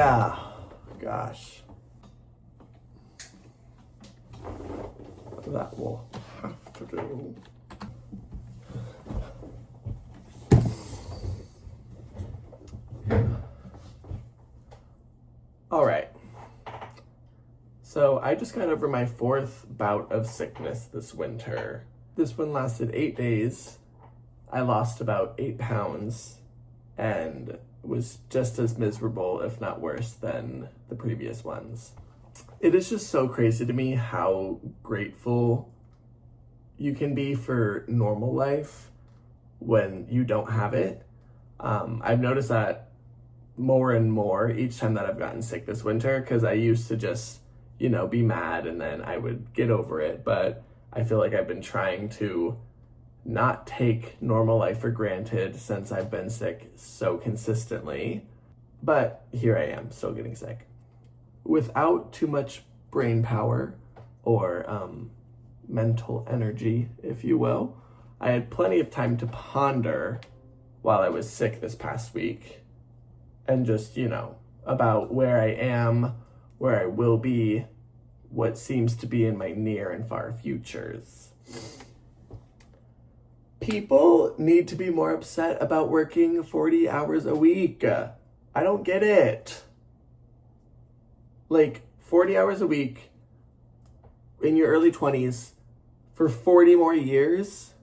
Yeah, gosh. That will have to do. All right. So I just got over my 4th bout of sickness this winter. This one lasted 8 days. I lost about 8 pounds and was just as miserable, if not worse, than the previous ones. It is just so crazy to me how grateful you can be for normal life when you don't have it. I've noticed that more and more each time that I've gotten sick this winter, because I used to just, be mad and then I would get over it. But I feel like I've been trying to not take normal life for granted since I've been sick so consistently. But here I am, still getting sick. Without too much brain power or mental energy, if you will, I had plenty of time to ponder while I was sick this past week and just, about where I am, where I will be, what seems to be in my near and far futures. People need to be more upset about working 40 hours a week. I don't get it. 40 hours a week in your early 20s for 40 more years?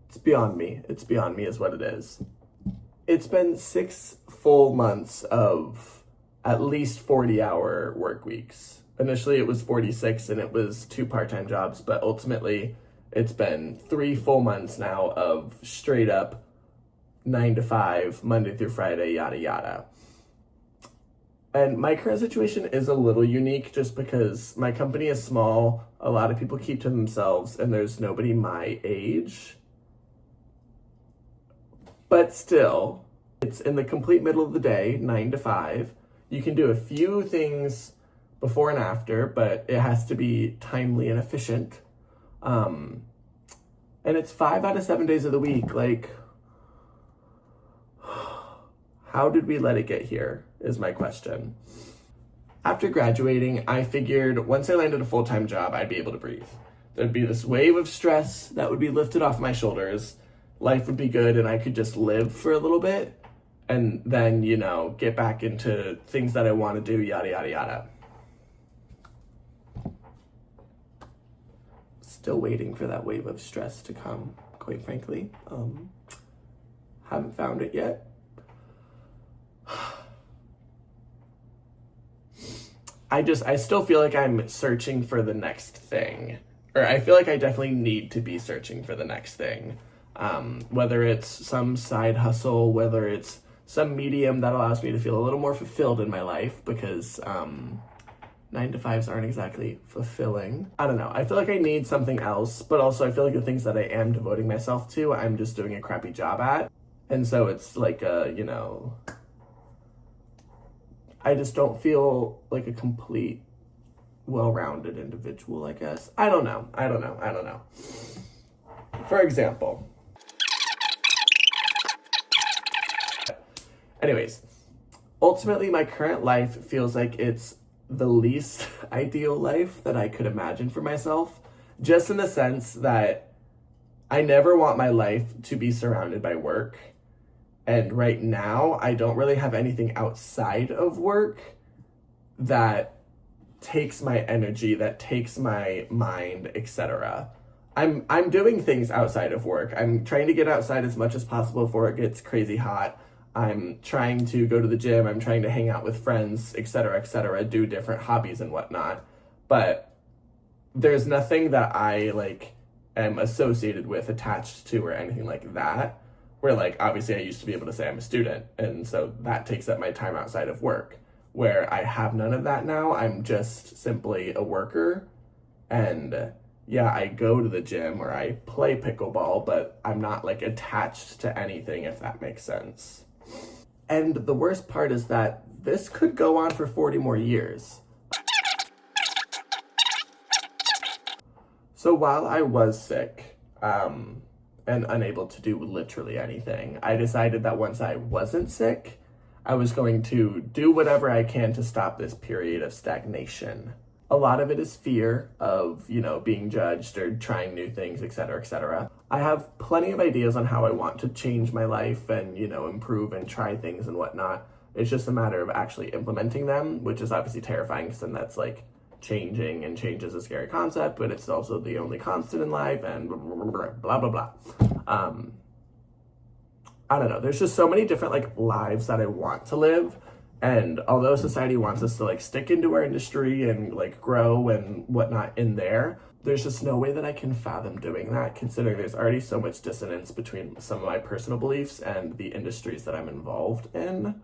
It's beyond me. It's beyond me is what it is. It's been 6 full months of at least 40-hour work weeks. Initially it was 46 and it was 2 part-time jobs, but ultimately it's been 3 full months now of straight up 9 to 5, Monday through Friday, yada yada. And my current situation is a little unique just because my company is small, a lot of people keep to themselves, and there's nobody my age. But still, it's in the complete middle of the day, 9 to 5. You can do a few things before and after, but it has to be timely and efficient. And it's 5 out of 7 days of the week. How did we let it get here, is my question. After graduating, I figured once I landed a full-time job, I'd be able to breathe. There'd be this wave of stress that would be lifted off my shoulders. Life would be good and I could just live for a little bit and then, get back into things that I want to do, yada, yada, yada. Still waiting for that wave of stress to come, quite frankly. Haven't found it yet. I still feel like I'm searching for the next thing. Or I feel like I definitely need to be searching for the next thing. Whether it's some side hustle, whether it's some medium that allows me to feel a little more fulfilled in my life, because 9 to 5s aren't exactly fulfilling. I don't know. I feel like I need something else, but also I feel like the things that I am devoting myself to, I'm just doing a crappy job at. And so it's I just don't feel like a complete, well-rounded individual, I guess. I don't know. For example. Anyways, ultimately my current life feels like it's the least ideal life that I could imagine for myself, just in the sense that I never want my life to be surrounded by work. And right now, I don't really have anything outside of work that takes my energy, that takes my mind, etc. I'm doing things outside of work. I'm trying to get outside as much as possible before it gets crazy hot. I'm trying to go to the gym. I'm trying to hang out with friends, etc., do different hobbies and whatnot. But there's nothing that I am associated with, attached to, or anything like that. Where obviously I used to be able to say I'm a student, and so that takes up my time outside of work. Where I have none of that now, I'm just simply a worker. And yeah, I go to the gym or I play pickleball, but I'm not attached to anything, if that makes sense. And the worst part is that this could go on for 40 more years. So while I was sick, and unable to do literally anything. I decided that once I wasn't sick, I was going to do whatever I can to stop this period of stagnation. A lot of it is fear of, being judged or trying new things, etc., etc. I have plenty of ideas on how I want to change my life and, improve and try things and whatnot. It's just a matter of actually implementing them, which is obviously terrifying because then that's like changing, and change is a scary concept, but it's also the only constant in life, and blah, blah, blah. I don't know. There's just so many different like lives that I want to live. And although society wants us to like stick into our industry and like grow and whatnot in there, there's just no way that I can fathom doing that, considering there's already so much dissonance between some of my personal beliefs and the industries that I'm involved in.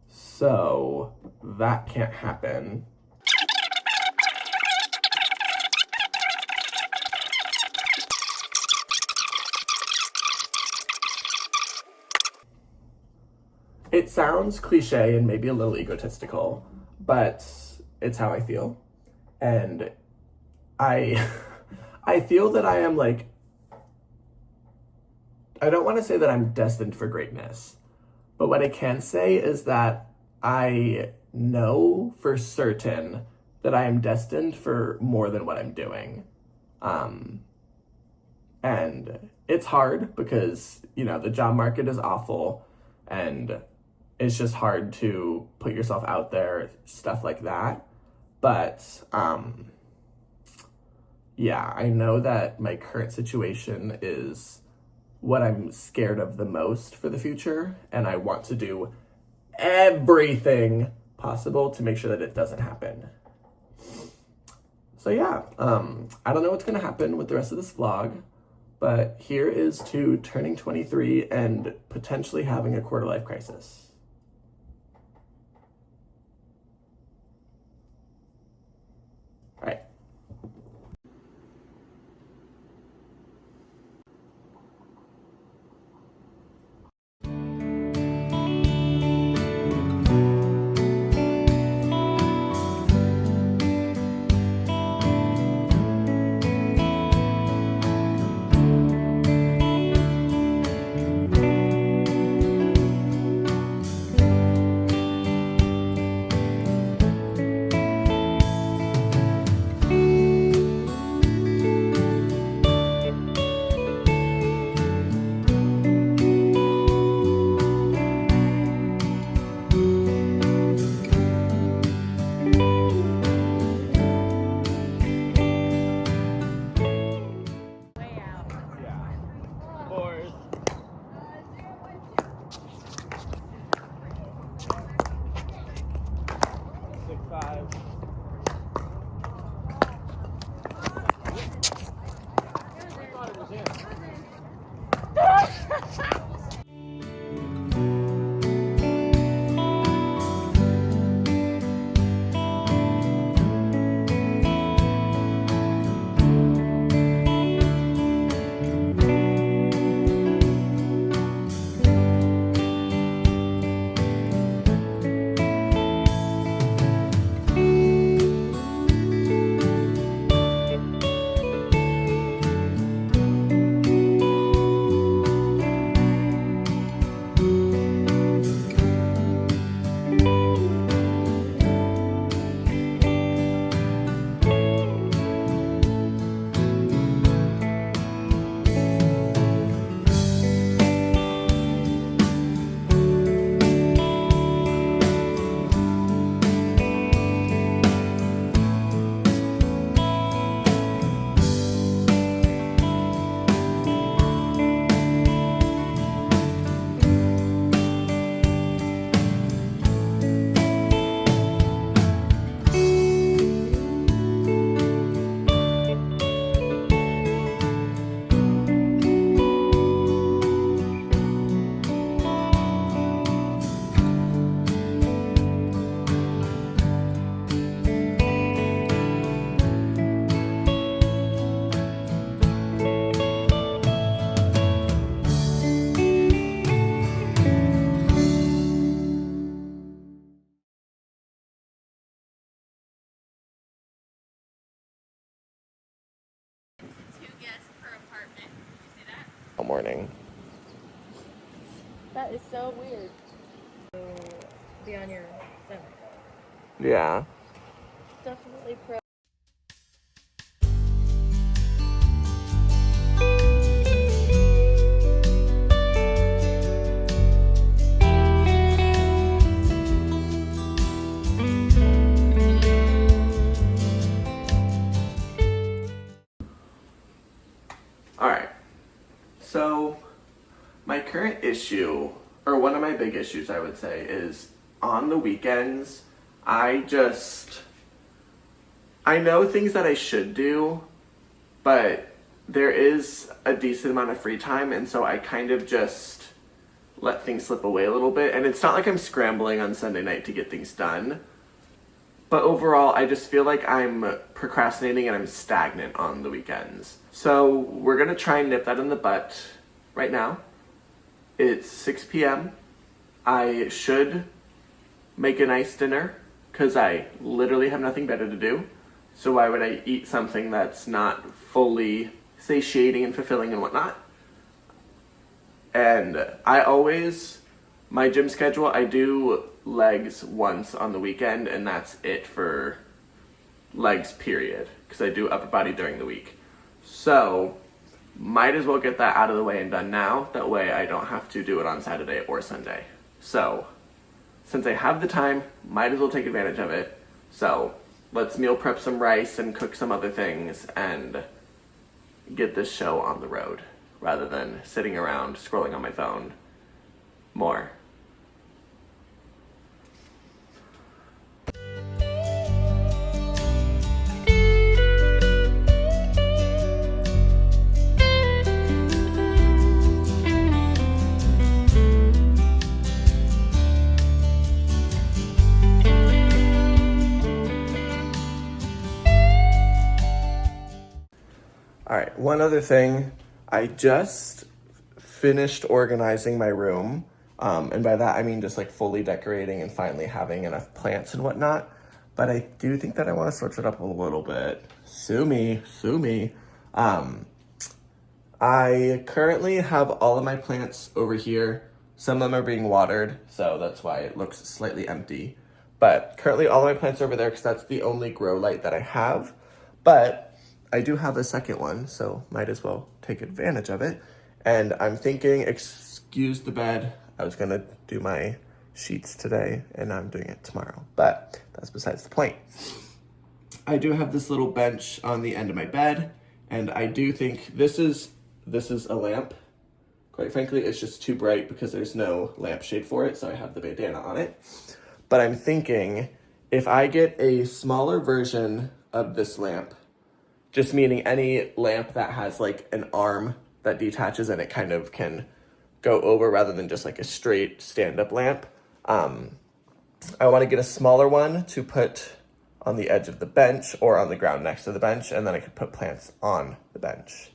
So that can't happen. It sounds cliche and maybe a little egotistical, but it's how I feel. And I feel that I am like, I don't want to say that I'm destined for greatness, but what I can say is that I know for certain that I am destined for more than what I'm doing. And it's hard because, the job market is awful, and it's just hard to put yourself out there, stuff like that. But, yeah, I know that my current situation is what I'm scared of the most for the future, and I want to do everything possible to make sure that it doesn't happen. So yeah, I don't know what's gonna happen with the rest of this vlog, but here is to turning 23 and potentially having a quarter life crisis. All right. morning. That is so weird. To be on your stomach. Yeah. Definitely pro. Alright, so my current issue, or one of my big issues I would say, is on the weekends, I know things that I should do, but there is a decent amount of free time, and so I kind of just let things slip away a little bit, and it's not like I'm scrambling on Sunday night to get things done. But overall, I just feel like I'm procrastinating and I'm stagnant on the weekends. So we're going to try and nip that in the butt right now. It's 6 p.m. I should make a nice dinner because I literally have nothing better to do. So why would I eat something that's not fully satiating and fulfilling and whatnot? And my gym schedule, I do legs once on the weekend, and that's it for legs, period, because I do upper body during the week. So might as well get that out of the way and done now. That way I don't have to do it on Saturday or Sunday. So since I have the time, might as well take advantage of it. So let's meal prep some rice and cook some other things and get this show on the road rather than sitting around scrolling on my phone more. All right, one other thing. I just finished organizing my room. And by that, I mean just like fully decorating and finally having enough plants and whatnot. But I do think that I want to switch it up a little bit. Sue me. I currently have all of my plants over here. Some of them are being watered, so that's why it looks slightly empty. But currently all of my plants are over there because that's the only grow light that I have. But I do have a second one, so might as well take advantage of it. And I'm thinking, excuse the bed. I was gonna do my sheets today, and I'm doing it tomorrow. But that's besides the point. I do have this little bench on the end of my bed, and I do think this is a lamp. Quite frankly, it's just too bright because there's no lampshade for it, so I have the bandana on it. But I'm thinking, if I get a smaller version of this lamp, just meaning any lamp that has like an arm that detaches and it kind of can go over rather than just like a straight stand-up lamp. I want to get a smaller one to put on the edge of the bench or on the ground next to the bench, and then I could put plants on the bench.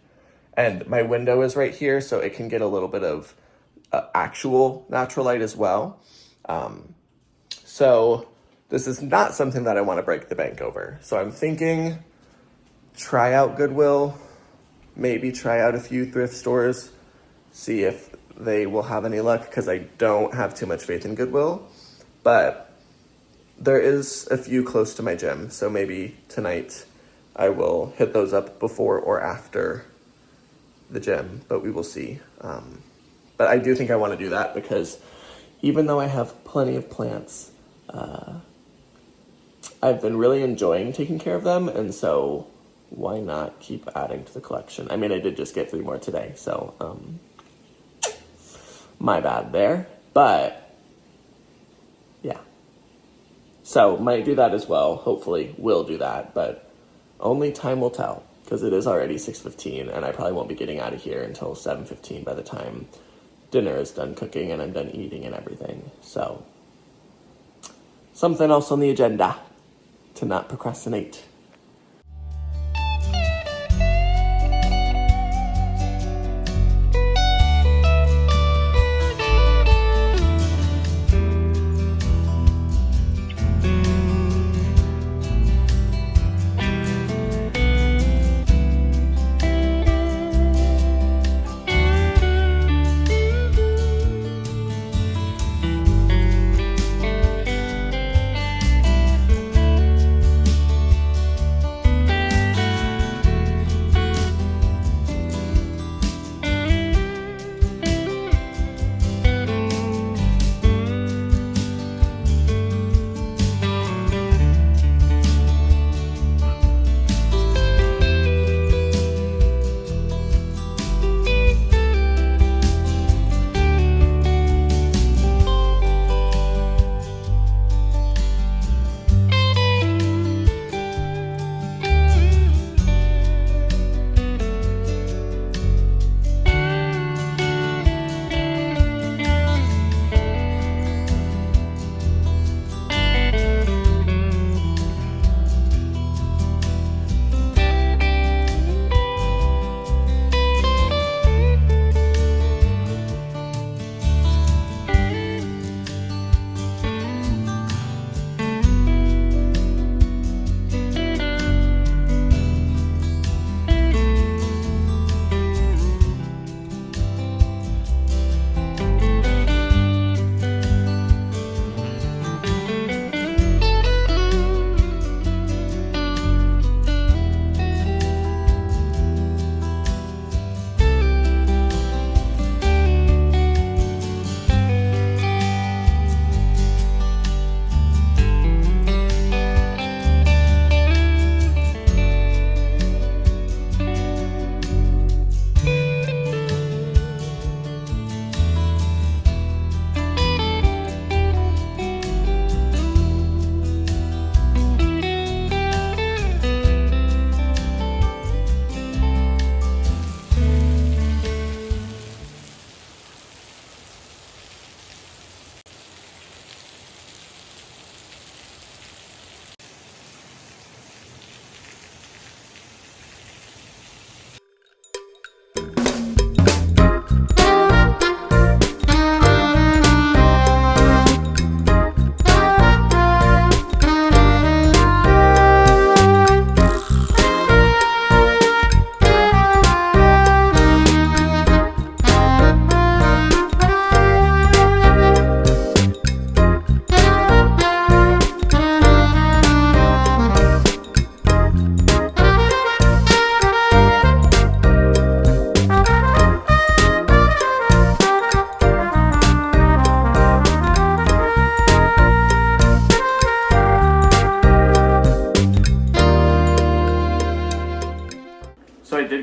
And my window is right here, so it can get a little bit of actual natural light as well. So this is not something that I want to break the bank over. So I'm thinking, try out Goodwill, maybe try out a few thrift stores, see if they will have any luck, because I don't have too much faith in Goodwill. But there is a few close to my gym, so maybe tonight I will hit those up before or after the gym, but we will see. But I do think I want to do that because even though I have plenty of plants, I've been really enjoying taking care of them, and so why not keep adding to the collection? I mean, I did just get 3 more today, so my bad there, but yeah. So might do that as well. Hopefully will do that, but only time will tell because it is already 6:15 and I probably won't be getting out of here until 7:15 by the time dinner is done cooking and I'm done eating and everything. So something else on the agenda to not procrastinate.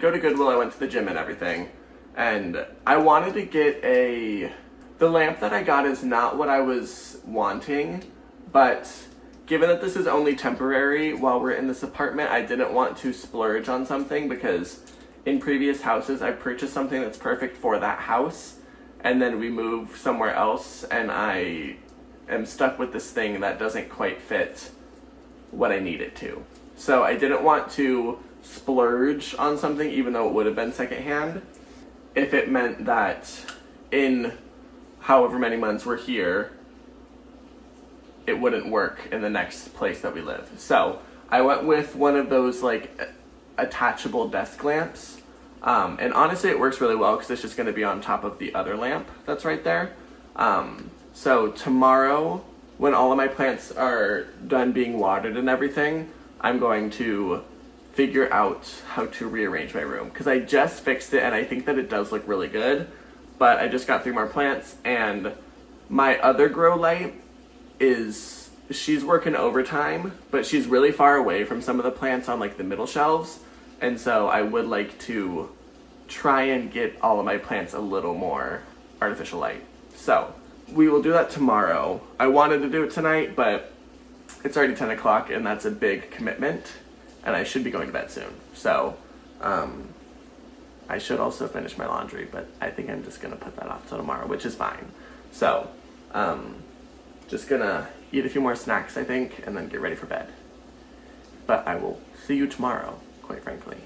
did go to Goodwill, I went to the gym and everything, and I wanted to get the lamp that I got is not what I was wanting, but given that this is only temporary while we're in this apartment, I didn't want to splurge on something because in previous houses I've purchased something that's perfect for that house, and then we move somewhere else and I am stuck with this thing that doesn't quite fit what I need it to. So I didn't want to splurge on something even though it would have been secondhand if it meant that in however many months we're here, it wouldn't work in the next place that we live. So I went with one of those like attachable desk lamps. And honestly, it works really well because it's just going to be on top of the other lamp that's right there. So tomorrow, when all of my plants are done being watered and everything, I'm going to figure out how to rearrange my room because I just fixed it and I think that it does look really good. But I just got 3 more plants, and my other grow light she's working overtime, but she's really far away from some of the plants on like the middle shelves, and so I would like to try and get all of my plants a little more artificial light. So we will do that tomorrow. I wanted to do it tonight, but it's already 10 o'clock and that's a big commitment, and I should be going to bed soon. So I should also finish my laundry, but I think I'm just gonna put that off till tomorrow, which is fine. So, just gonna eat a few more snacks, I think, and then get ready for bed. But I will see you tomorrow, quite frankly.